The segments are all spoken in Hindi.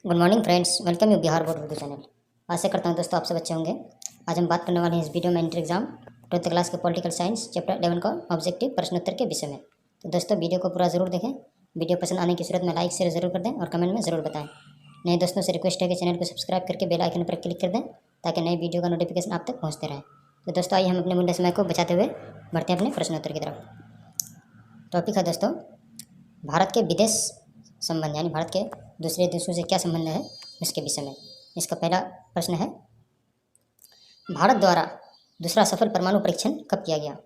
Good morning friends, welcome you Bihar board Urdu channel. आशा करता हूँ दोस्तों आप सब अच्छे होंगे। आज हम बात करने वाले हैं इस वीडियो में इंटर एग्जाम 12th क्लास के पॉलिटिकल साइंस चैप्टर 11 का ऑब्जेक्टिव प्रश्नोत्तर के विषय में। तो दोस्तों वीडियो को पूरा ज़रूर देखें। वीडियो पसंद आने की सूरत में लाइक शेयर ज़रूर कर दें और कमेंट में ज़रूर बताएं। नए दोस्तों से रिक्वेस्ट है कि चैनल को सब्सक्राइब करके बेल आइकन पर क्लिक कर दें ताकि नई वीडियो का नोटिफिकेशन आप तक पहुँचते रहे। तो दोस्तों आइए हम अपने मूल्य समय को बचाते हुए बढ़ते हैं अपने प्रश्नोत्तर की तरफ। टॉपिक है दोस्तों भारत के विदेश संबंध, यानी भारत के दूसरे देशों से क्या संबंध है इसके विषय में। इसका पहला प्रश्न है, भारत द्वारा दूसरा सफल परमाणु परीक्षण कब किया गया।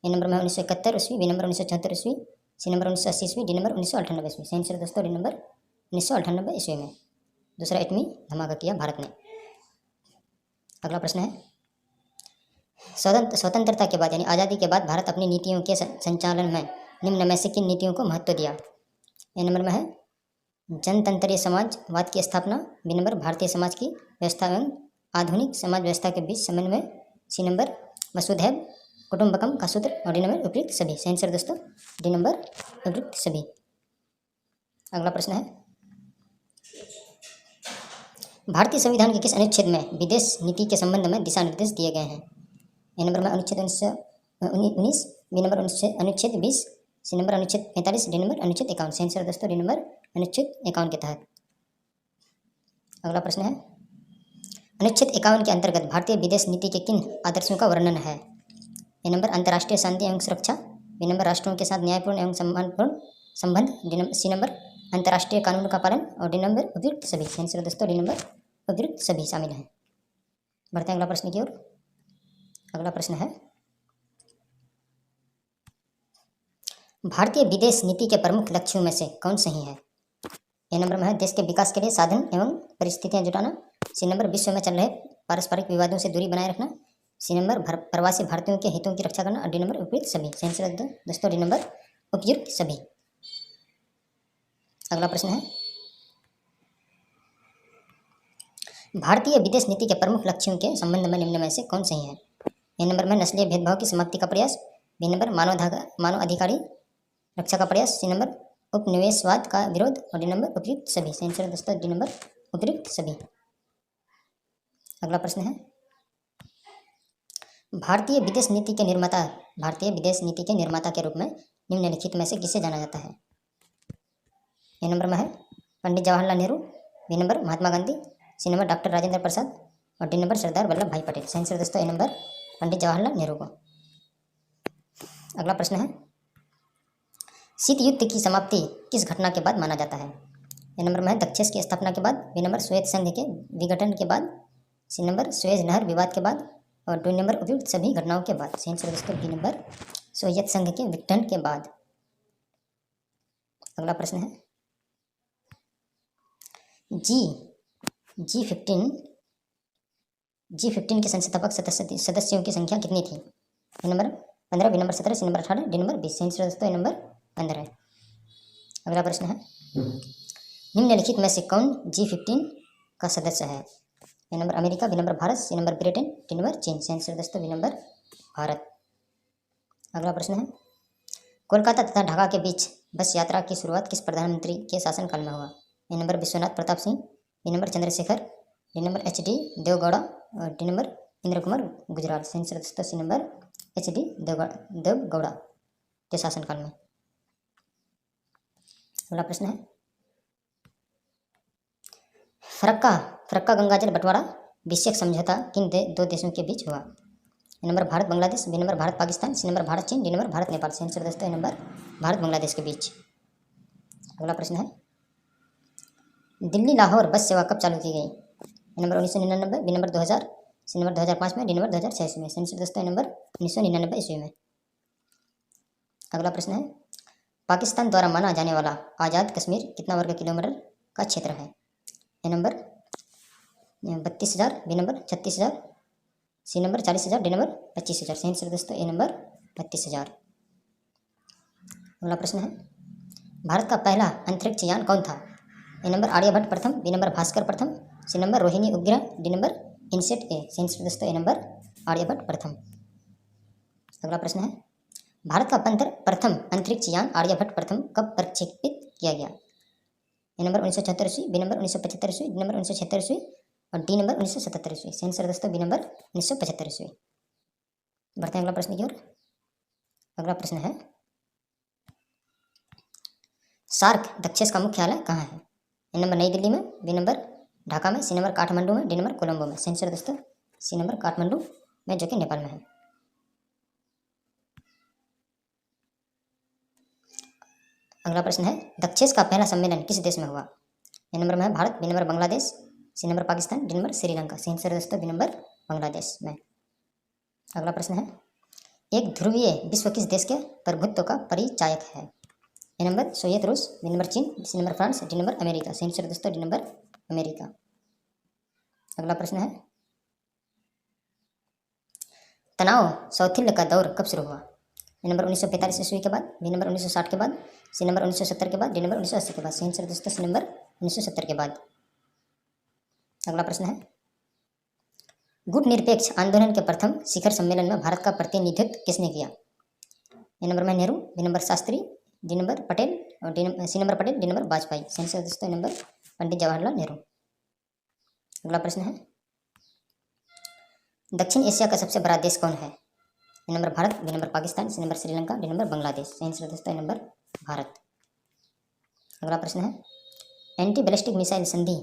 ए नंबर में 1971 ईस्वी, बी नंबर 1974 ईस्वी, सी नंबर 1980 ईस्वी, डी नंबर 1998 ईस्वी। सही आंसर दोस्तों डी नंबर 1998 ईस्वी में दूसरा एटमी धमाका किया भारत ने। अगला प्रश्न है, स्वतंत्रता के बाद यानी आज़ादी के बाद भारत अपनी नीतियों के संचालन में निम्न में से किन नीतियों को महत्व दिया। ए नंबर में है जनतंत्रीय समाजवाद की स्थापना, बी नंबर भारतीय समाज की व्यवस्था एवं आधुनिक समाज व्यवस्था के बीच समन्वय, सी नंबर वसुधैव कुटुंबकम का सूत्र और डी नंबर उपयुक्त सभी। सही आंसर दोस्तों डी नंबर उपयुक्त सभी। अगला प्रश्न है, भारतीय संविधान के किस अनुच्छेद में विदेश नीति के संबंध में दिशा निर्देश दिए गए हैं। ए नंबर में अनुच्छेद 19, बी नंबर अनुच्छेद 20, सी नंबर अनुच्छेद 45, डी नंबर अनुच्छेद 51। सही आंसर दोस्तों डी नंबर अनुच्छेद 51 के तहत। अगला प्रश्न है, अनुच्छेद 51 के अंतर्गत भारतीय विदेश नीति के किन आदर्शों का वर्णन है। ए नंबर अंतर्राष्ट्रीय शांति एवं सुरक्षा, बी नंबर राष्ट्रों के साथ न्यायपूर्ण एवं सम्मानपूर्ण संबंध, सी नंबर अंतर्राष्ट्रीय कानून का पालन और डी नंबर उपयुक्त सभी। सही आंसर दोस्तों डी नंबर उपयुक्त सभी शामिल हैं। बढ़ते हैं अगला प्रश्न की ओर। अगला प्रश्न है, भारतीय विदेश नीति के प्रमुख लक्ष्यों में से कौन सही है। ए नंबर में है देश के विकास के लिए साधन एवं परिस्थितियां जुटाना, सी नंबर विश्व में चल रहे पारस्परिक विवादों से दूरी बनाए रखना, सी नंबर प्रवासी भारतीयों के हितों की रक्षा करना और डी नंबर उपयुक्त सभी। सही आंसर दोस्तों डी नंबर उपयुक्त सभी। अगला प्रश्न है, भारतीय विदेश नीति के प्रमुख लक्ष्यों के संबंध में निम्न में से कौन सही है। ए नंबर में नस्लीय भेदभाव की समाप्ति का प्रयास, बी नंबर मानव अधिकारी रक्षा का प्रयास, सी नंबर उपनिवेशवाद का विरोध और डी नंबर उपयुक्त सभी। सही आंसर दोस्तों डी नंबर उपयुक्त सभी। अगला प्रश्न है, भारतीय विदेश नीति के निर्माता के रूप में निम्नलिखित में से किसे जाना जाता है। ए नंबर में है Pandit Jawaharlal Nehru, B number Mahatma Gandhi, C number doctor Rajendra Prasad और डी नंबर सरदार वल्लभ भाई पटेल। सही आंसर दोस्तों ए नंबर पंडित जवाहरलाल नेहरू को। अगला प्रश्न है, शीत युद्ध की समाप्ति किस घटना के बाद माना जाता है। ए नंबर में है दक्षेस की स्थापना के बाद, बी नंबर श्वेत संघ के विघटन के बाद, सी नंबर सुएज नहर विवाद के बाद और डी नंबर उपयुक्त सभी घटनाओं के बाद। सही आंसर दोस्तों डी नंबर सोवियत संघ के विघटन के बाद। अगला प्रश्न है, G15 के संस्थापक सदस्यों की संख्या कितनी थी। A number 15, B number 17, C number 18, D number 20। सही आंसर दोस्तों ए नंबर 15 है। अगला प्रश्न है, निम्नलिखित में से कौन G15 का सदस्य है। A number America, B number Bharat, C number Britain, D number चीन। सही आंसर दोस्तों बी नंबर भारत। अगला प्रश्न है, कोलकाता तथा ढाका के बीच बस यात्रा की शुरुआत किस प्रधानमंत्री के शासनकाल में हुआ। A number Vishwanath Pratap Singh, B number Chandrashekhar, D number HD Deve Gowda और डी नंबर इंद्र कुमार गुजराल। सही आंसर दोस्तों सी नंबर HD देवगौड़ा के शासनकाल में। अगला प्रश्न है, फरक्का गंगाजल बंटवारा विषयक समझौता किन दो देशों के बीच हुआ। A number Bharat Bangladesh, B number Bharat Pakistan, C number Bharat Cheen, D number Bharat Nepal. सही आंसर दोस्तों ए नंबर भारत बांग्लादेश के बीच। अगला प्रश्न है, दिल्ली लाहौर बस सेवा कब चालू की गई। A number 1999, B number 2000, C number 2005 में, डी नंबर 2006 में। सही आंसर दोस्तों ए नंबर 1999 ईस्वी में। अगला प्रश्न है, पाकिस्तान द्वारा माना जाने वाला आज़ाद कश्मीर कितना वर्ग किलोमीटर का क्षेत्र है। A number 32,000, B number 36,000, C number 40,000, D number 25,000। सही आंसर दोस्तों ए नंबर 32,000। अगला प्रश्न है, भारत का पहला अंतरिक्ष यान कौन था। ए नंबर आर्यभट्ट प्रथम, बी नंबर भास्कर प्रथम, सी नंबर रोहिणी उपग्रह, डी नंबर इनसेट ए। सही आंसर दोस्तों ए नंबर आर्यभट्ट प्रथम। अगला प्रश्न है, भारत का प्रथम अंतरिक्ष यान आर्यभट्ट प्रथम कब प्रक्षेपित किया गया। ए नंबर 1976 ईस्वी, बी नंबर 1975 ईस्वी, डी नंबर 1976 ईस्वी और डी नंबर 1977 ईस्वी। सही आंसर दोस्तों बी नंबर 1975 ईस्वी। बढ़ते हैं अगला प्रश्न की ओर। अगला प्रश्न है सार्क दक्षेस का मुख्यालय कहाँ है? ए नंबर नई दिल्ली में, बी नंबर ढाका में, सी नंबर काठमांडू में, डी नंबर कोलंबो में। सही आंसर दोस्तों सी नंबर काठमांडू में, जो कि नेपाल में है। अगला प्रश्न है दक्षेस का पहला सम्मेलन किस देश में हुआ? ए नंबर में है Bharat, B number Bangladesh, C number Pakistan, D number Sri Lanka. सही आंसर दोस्तों बी नंबर बांग्लादेश में। अगला प्रश्न है एक ध्रुवीय विश्व किस देश के प्रभुत्व का परिचायक है? ए नंबर सोवियत रूस, बी नंबर चीन, C number France, D number America. सही आंसर दोस्तों डी नंबर अमेरिका। अगला प्रश्न है तनाव सौथिल्य का दौर कब शुरू हुआ? ए नंबर 1945 ईस्वी के बाद, बी नंबर 1960 के बाद, सी नंबर 1970 के बाद, डी नंबर 1980 के बाद। सही आंसर दोस्तों सी नंबर 1970 के बाद। अगला प्रश्न है गुट निरपेक्ष आंदोलन के प्रथम शिखर सम्मेलन में भारत का प्रतिनिधित्व किसने किया? ए नंबर में Nehru, B number Shastri, D number Patel और C number Patel, D number Vajpayee. सही आंसर दोस्तों नंबर पंडित जवाहरलाल नेहरू। अगला प्रश्न है दक्षिण एशिया का सबसे बड़ा देश कौन है? A number Bharat, B number Pakistan, C number Sri Lanka, D number Bangladesh. सही आंसर दोस्तों नंबर भारत। अगला प्रश्न है एंटी बैलिस्टिक मिसाइल संधि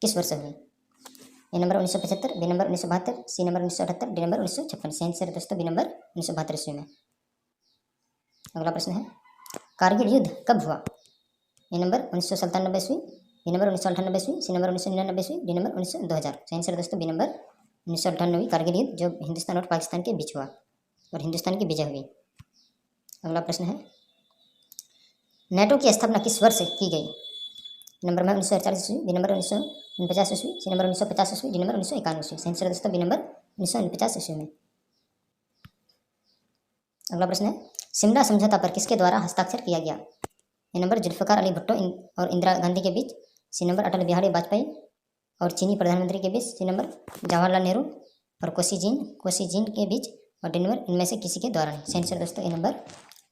किस वर्ष हुई? A number 1975, B number 1972, C number 1978, D number 1956। सही आंसर दोस्तों बी नंबर 1972 ईस्वी में। अगला प्रश्न है कारगिल युद्ध कब हुआ? ए नंबर 1997 ईस्वी, बी नंबर 1998 ईस्वी, सी नंबर 1999 ईस्वी, डी नंबर 2000। सही आंसर दोस्तों बी नंबर 1998 कारगिल युद्ध जो हिंदुस्तान और पाकिस्तान के बीच हुआ और हिंदुस्तान की विजय हुई। अगला प्रश्न है नेटो की स्थापना किस वर्ष की गई? नंबर में 1948 ईस्वी, बी नंबर 1949 ईस्वी, सी नंबर 1950 ईस्वी, डी नंबर 1951 ईस्वी। सही आंसर दोस्तों बी नंबर 1949 ईस्वी में। अगला प्रश्न है शिमला समझौता पर किसके द्वारा हस्ताक्षर किया गया? ए नंबर जुल्फिकार अली भुट्टो और इंदिरा गांधी के बीच, सी नंबर अटल बिहारी वाजपेयी और चीनी प्रधानमंत्री के बीच, सी नंबर जवाहरलाल नेहरू और कोसिजिन के बीच और डी नंबर इनमें से किसी के द्वारा नहीं। सही आंसर दोस्तों ए नंबर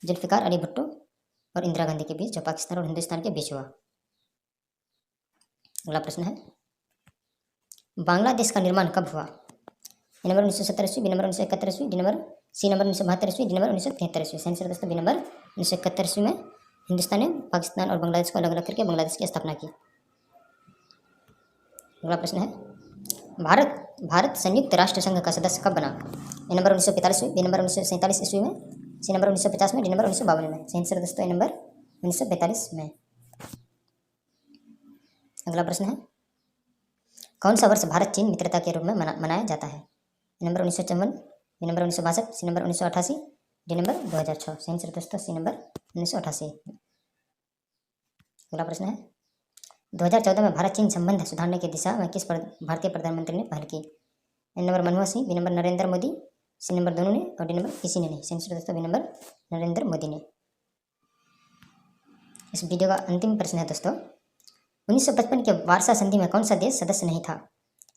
जुल्फिकार अली भुट्टो और इंदिरा गांधी के बीच जो पाकिस्तान और हिंदुस्तान के बीच हुआ। अगला प्रश्न है बांग्लादेश का निर्माण कब हुआ? ए नंबर 1970 ईस्वी, बी नंबर 1971 ईस्वी, डी नंबर सी नंबर 1972 ईस्वी, डी नंबर 1973 ईस्वी। सही आंसर दोस्तों बी नंबर 1971 ईस्वी में हिंदुस्तान ने पाकिस्तान और बांग्लादेश को अलग अलग करके बांग्लादेश की स्थापना की। अगला प्रश्न है भारत संयुक्त राष्ट्र संघ का सदस्य कब बना? ए नंबर 1945 ईस्वी, बी नंबर 1947 ईस्वी में, सी नंबर 1950 में, डी नंबर 1952 में। सही आंसर दोस्तों ए नंबर 1945 में। अगला प्रश्न है कौन सा वर्ष भारत चीन मित्रता के रूप में मनाया जाता है? A number 1954, B number 1962, C number 1988, D number 2006। सही आंसर दोस्तों सी नंबर 1988। अगला प्रश्न है 2014 में भारत चीन संबंध सुधारने की दिशा में किस भारतीय प्रधानमंत्री ने पहल की? A number Manmohan Singh, B number Narendra Modi, C number दोनों ने और डी नंबर किसी ने नहीं। सही आंसर दोस्तों बी नंबर नरेंद्र मोदी ने। इस वीडियो का अंतिम प्रश्न है दोस्तों 1955 के वार्सा संधि में कौन सा देश सदस्य नहीं था?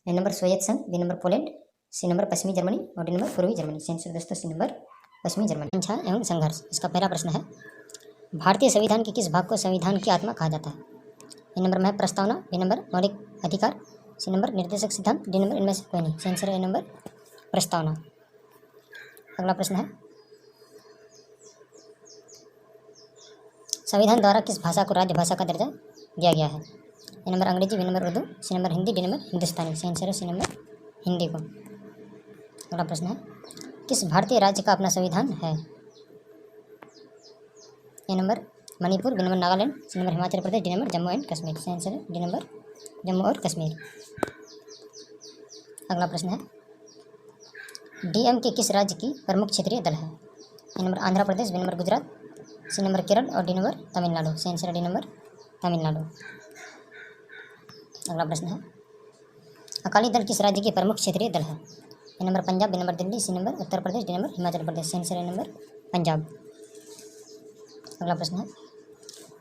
ए नंबर सोवियत संघ, B number Poland, C number पश्चिमी जर्मनी और डी नंबर पूर्वी जर्मनी। सही आंसर दोस्तों सी नंबर पश्चिमी जर्मनी। इच्छा एवं संघर्ष इसका पहला प्रश्न है भारतीय संविधान के किस भाग को संविधान की आत्मा कहा जाता है? ए नंबर में है प्रस्तावना, बी नंबर मौलिक अधिकार, सी नंबर निर्देशक सिद्धांत, डी नंबर इनमें से कोई नहीं। सही आंसर है ए नंबर प्रस्तावना। अगला प्रश्न है संविधान द्वारा किस भाषा को राज्य भाषा का दर्जा दिया गया है? A number Angrezi, B number Urdu, C number Hindi, D number Hindustani. सही आंसर है सी नंबर हिंदी को। अगला प्रश्न है किस भारतीय राज्य का अपना संविधान है? A number Manipur, B number Nagaland, C number Himachal Pradesh, D number Jammu and Kashmir. सही आंसर है डी नंबर जम्मू और कश्मीर। अगला प्रश्न है डीएम के किस राज्य की प्रमुख क्षेत्रीय दल है? A number Andhra Pradesh, B number Gujarat, C number Kerala और डी नंबर तमिलनाडु। सही आंसर है डी नंबर तमिलनाडु। अगला प्रश्न है अकाली दल किस राज्य की प्रमुख क्षेत्रीय दल है? A number Punjab, B number Delhi, C number Uttar Pradesh, D number Himachal Pradesh. सही आंसर है नंबर पंजाब। अगला प्रश्न है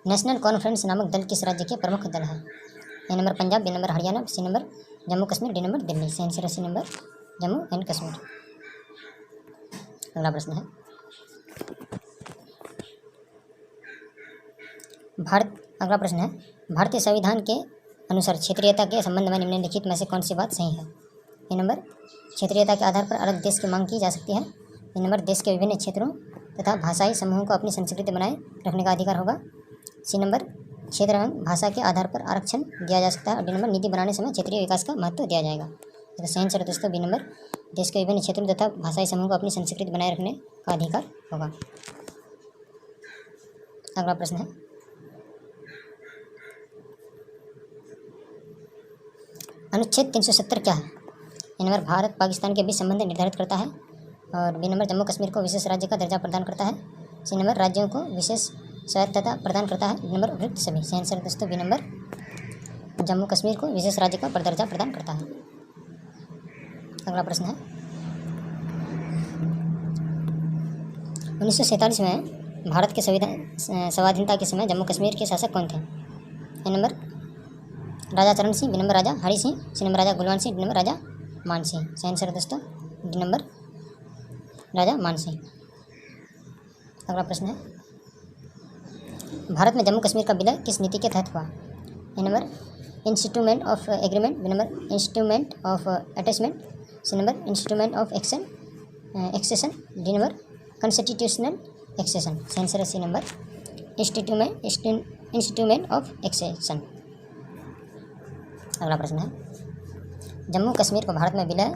नेशनल कॉन्फ्रेंस नामक दल किस राज्य के प्रमुख दल है? A number Punjab, B number Haryana, C number Jammu Kashmir, D number Delhi. सही आंसर है C number Jammu and Kashmir. अगला प्रश्न है अगला प्रश्न है भारतीय संविधान के अनुसार क्षेत्रीयता के संबंध में निम्नलिखित में से कौन सी बात सही है? ए नंबर, क्षेत्रीयता के आधार पर अलग देश की मांग की जा सकती है। बी नंबर, देश के विभिन्न क्षेत्रों तथा भाषाई समूहों को अपनी संस्कृति बनाए रखने का अधिकार होगा। सी नंबर, क्षेत्र एवं भाषा के आधार पर आरक्षण दिया जा सकता है। और डी नंबर, नीति बनाने समय क्षेत्रीय विकास का महत्व दिया जाएगा। तो सही आंसर दोस्तों बी नंबर, देश के विभिन्न क्षेत्रों तथा भाषाई समूहों को अपनी संस्कृति बनाए रखने का अधिकार होगा। अगला प्रश्न है, अनुच्छेद 370 क्या है? ए नंबर, भारत पाकिस्तान के बीच संबंध निर्धारित करता है। और बी नंबर, जम्मू कश्मीर को विशेष राज्य का दर्जा प्रदान करता है। सी नंबर, राज्यों को विशेष स्वायत्तता प्रदान करता है। डी नंबर, उपयुक्त सभी। सही आंसर दोस्तों बी नंबर, जम्मू कश्मीर को विशेष राज्य का दर्जा प्रदान करता है। अगला प्रश्न है, 1947 में भारत के स्वाधीनता के समय जम्मू कश्मीर के शासक कौन थे? ए नंबर, राजा चरण सिंह। बी नंबर, राजा हरि सिंह। सी नंबर, राजा गुलवंत सिंह। डी नंबर, राजा मान सिंह। सही आंसर दोस्तों डी नंबर, राजा मान सिंह। अगला प्रश्न है, भारत में जम्मू कश्मीर का विलय किस नीति के तहत हुआ? A number, instrument of agreement. B number, instrument of attachment. C number, instrument of accession. D number, constitutional accession. सही आंसर है C number, instrument of accession. अगला प्रश्न है, जम्मू कश्मीर को भारत में विलय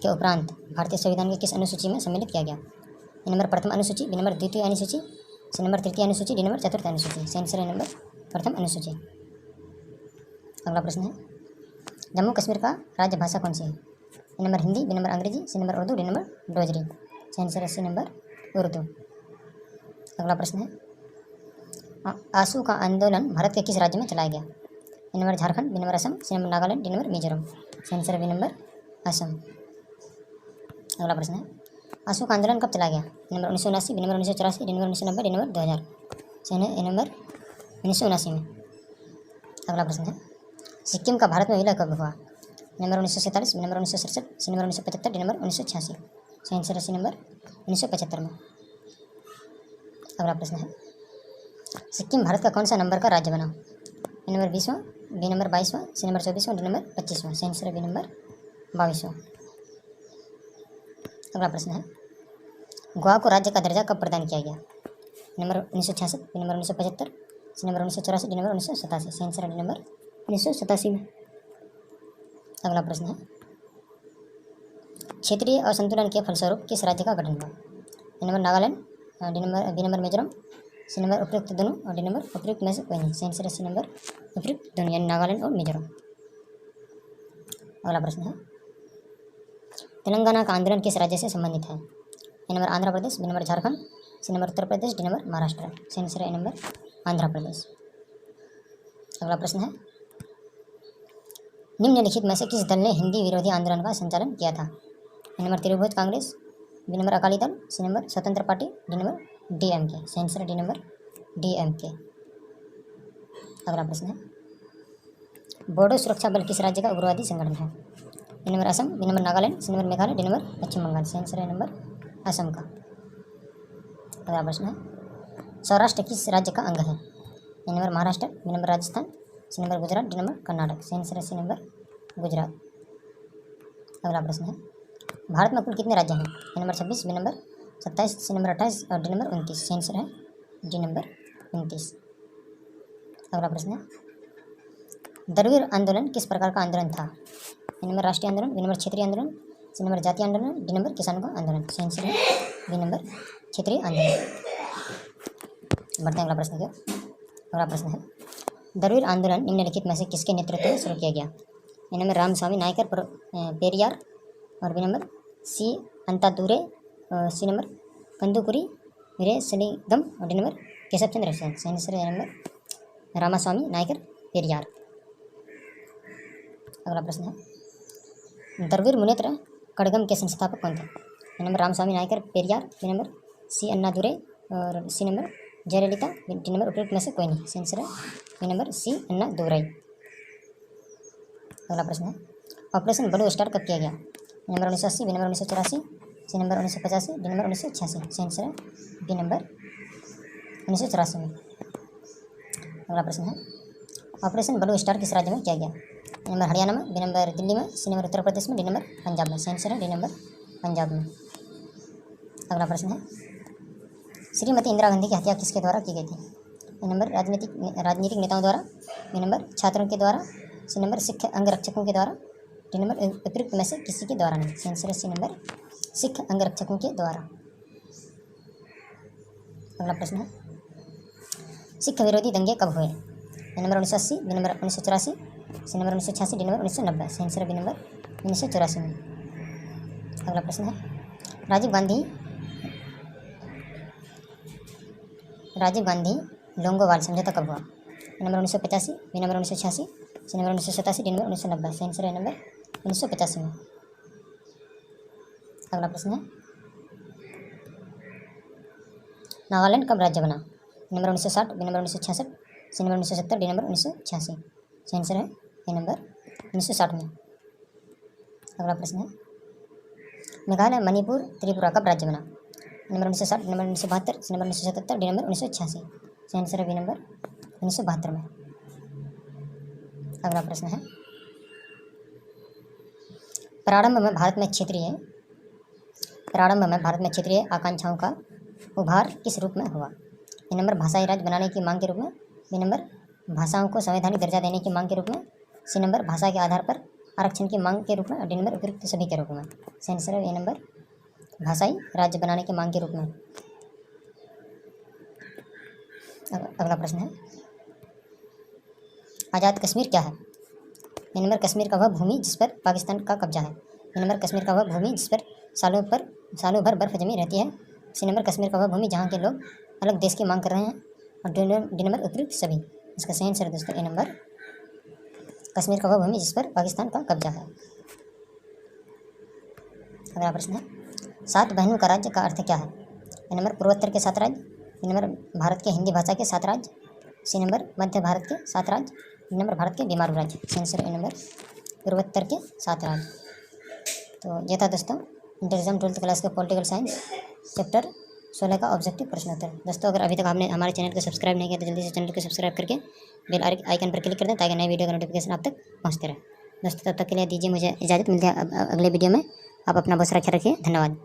के उपरांत भारतीय संविधान के किस अनुसूची में सम्मिलित किया गया? ए नंबर, प्रथम अनुसूची। बी नंबर, द्वितीय अनुसूची। सी नंबर, तृतीय अनुसूची। डी नंबर, चतुर्थ अनुसूची। सही आंसर है नंबर, प्रथम अनुसूची। अगला प्रश्न है, जम्मू कश्मीर का राज्य भाषा कौन सी है? A number, Hindi. B number, अंग्रेजी। C number, Urdu. D number, Dogri. सही आंसर है सी नंबर, उर्दू। अगला प्रश्न है, आशू का आंदोलन भारत के किस राज्य में चलाया गया? A number, Jharkhand. B number, Assam. C number, Nagaland. D number, Mizoram. सही आंसर है बी नंबर, असम। अगला प्रश्न है, आशू का आंदोलन कब चलाया गया? A number, 1979। B number, 1984। D number, 1990। D number, 2000। सही है ए नंबर, 1979 में। अगला प्रश्न है, सिक्किम का भारत में विलय कब हुआ? A number, 1947। B number, 1967। C number, 1975। D number, 1986। सही आंसर है सी नंबर, 1975 में। अगला प्रश्न है, सिक्किम भारत का कौन सा नंबर का राज्य बना? ए नंबर, 20वां। बी नंबर, 22वां। सी नंबर, 24वां। डी नंबर, 25वां। सही आंसर है बी नंबर, 22वां। अगला प्रश्न है, गोवा को राज्य का दर्जा कब प्रदान किया गया? A number, 1966। B number, 1975। C number, 1984। D number, 1987। सही आंसर है डी नंबर, 1987 में। अगला प्रश्न है, क्षेत्रीय असंतुलन के फलस्वरूप किस राज्य का गठन हुआ? A number, Nagaland. B number, Mizoram. C number, उपयुक्त दोनों। और डी नंबर, उपयुक्त में से कोई नहीं। सही आंसर है सी नंबर, उपयुक्त दोनों, यानी नागालैंड और मिजोरम। अगला प्रश्न है, तेलंगाना का आंदोलन किस राज्य से संबंधित है? A number, Andhra Pradesh. B number, Jharkhand. C number, Uttar Pradesh. D number, Maharashtra. सही आंसर है ए नंबर, आंध्र प्रदेश। अगला प्रश्न है, निम्नलिखित में से किस दल ने हिंदी विरोधी आंदोलन का संचालन किया था? ए नंबर, त्रिभुज कांग्रेस। B number, Akali Dal. सी नंबर, स्वतंत्र पार्टी। D number, DMK। सही आंसर है डी नंबर, DMK। अगला प्रश्न है, बोडो सुरक्षा बल किस राज्य का उग्रवादी संगठन है? A number, Assam. B number, Nagaland. C number, Meghalaya. D number, Paschim Bengal. सही आंसर है नंबर, असम का। अगला प्रश्न है, सौराष्ट्र किस राज्य का अंग है? A number, Maharashtra. B number, Rajasthan. C number, Gujarat. D number, Karnataka. सही आंसर है सी नंबर, गुजरात। अगला प्रश्न है, भारत में कुल कितने राज्य हैं? A number, 26। B number, 27। C number, 28। और डी नंबर, 29। सही आंसर है डी नंबर, 29। अगला प्रश्न है, दरवीर आंदोलन किस प्रकार का आंदोलन था? ए नंबर, राष्ट्रीय आंदोलन। बी नंबर, क्षेत्रीय आंदोलन। सी नंबर, जातीय आंदोलन। डी नंबर, किसानों का आंदोलन। सही आंसर है बी नंबर, क्षेत्रीय आंदोलन। बढ़ते हैं अगला प्रश्न की ओर। अगला प्रश्न है, दरवीर आंदोलन निम्नलिखित में से किसके नेतृत्व में शुरू किया गया? A number, Ramaswamy Naicker Periyar. और B number, C Annadurai. C number, Kandukuri Veeresalingam. और डी नंबर, केशव चंद्र सेन। सही आंसर है नंबर, रामास्वामी नायकर पेरियार। अगला प्रश्न है, द्रविड़ मुनेत्र कड़गम के संस्थापक कौन थे? A number, Ramaswamy Naicker Periyar. B number, C Annadurai. और C number, Jayalalithaa. D number, उपयुक्त में से कोई नहीं। सही आंसर है बी नंबर, सी अन्नादुरै। अगला प्रश्न है, ऑपरेशन ब्लू स्टार कब किया गया? A number, 1980। B number, 1984। C number, 1985। D number, 1986। सही आंसर है बी नंबर, 1984 में। अगला प्रश्न है, ऑपरेशन ब्लू स्टार किस राज्य में किया गया? ए नंबर हरियाणा में, बी नंबर दिल्ली में, सी नंबर उत्तर प्रदेश में, डी नंबर पंजाब में। सही आंसर है डी नंबर पंजाब में। अगला प्रश्न है, श्रीमती इंदिरा गांधी की हत्या किसके द्वारा की गई थी? ए नंबर राजनीतिक नेताओं द्वारा, बी नंबर छात्रों के द्वारा, सी नंबर सिख अंगरक्षकों के द्वारा, डी नंबर उपयुक्त में से किसी के द्वारा नहीं। सही आंसर है सी नंबर सिख अंगरक्षकों के द्वारा। अगला प्रश्न है, सिख विरोधी दंगे कब हुए? A number 1980, B number 1984, C number 1986, D number 1990। सही आंसर है बी नंबर 1984 में। अगला प्रश्न है, राजीव गांधी लोंगोवाल समझौता कब हुआ? A number 1985, B number 1986, C number 1987, D number 1990। सही आंसर है नंबर 1985 में। अगला प्रश्न है, नागालैंड कब राज्य बना? Number 1960, B number 1966, C number 1970, D number 1986। सही आंसर है ए नंबर 1960 में। अगला प्रश्न है, मेघालय मणिपुर त्रिपुरा कब राज्य बना? Number 1960, number 1972, C number 1977, D number 1986। सही आंसर है बी नंबर 1972 में। अगला प्रश्न है, प्रारंभ में भारत में क्षेत्रीय आकांक्षाओं का उभार किस रूप में हुआ? ए नंबर भाषाई राज्य बनाने की मांग के रूप में, बी नंबर भाषाओं को संवैधानिक दर्जा देने की मांग के रूप में, सी नंबर भाषा के आधार पर आरक्षण की मांग के रूप में, डी नंबर उपयुक्त सभी के रूप में। सही आंसर है ए नंबर भाषाई राज्य बनाने की मांग के रूप में। अगला प्रश्न है, आज़ाद कश्मीर क्या है? ए नंबर कश्मीर का वह भूमि जिस पर पाकिस्तान का कब्जा है। ए नंबर कश्मीर का वह भूमि जिस पर सालों भर बर्फ जमी रहती है। सी नंबर कश्मीर का वह भूमि जहाँ के लोग अलग देश की मांग कर रहे हैं। और डी नंबर उपयुक्त सभी। इसका सही आंसर है दोस्तों ए नंबर कश्मीर का वह भूमि जिस पर पाकिस्तान का कब्जा है। अगला प्रश्न है, 7 बहनों का राज्य का अर्थ क्या है? ए नंबर पूर्वोत्तर के 7 राज्य, बी नंबर भारत के हिंदी भाषा के 7 राज्य, सी नंबर मध्य भारत के 7 राज्य, डी नंबर भारत के बीमारू राज्य। सही आंसर ए नंबर पूर्वोत्तर के 7 राज्य। तो ये था दोस्तों इंटर एग्जाम 12th क्लास का पॉलिटिकल साइंस चैप्टर 16 का ऑब्जेक्टिव प्रश्नोत्तर। दोस्तों अगर अभी तक आपने हमारे चैनल को सब्सक्राइब नहीं किया तो जल्दी से चैनल को सब्सक्राइब करके बेल आइकन पर क्लिक कर दें ताकि नए वीडियो का नोटिफिकेशन आप तक पहुँचते रहे। दोस्तों तब तक के लिए दीजिए मुझे इजाज़त, मिलते हैं अगले वीडियो में। आप अपना बहुत सारा ख्याल रखिए। धन्यवाद।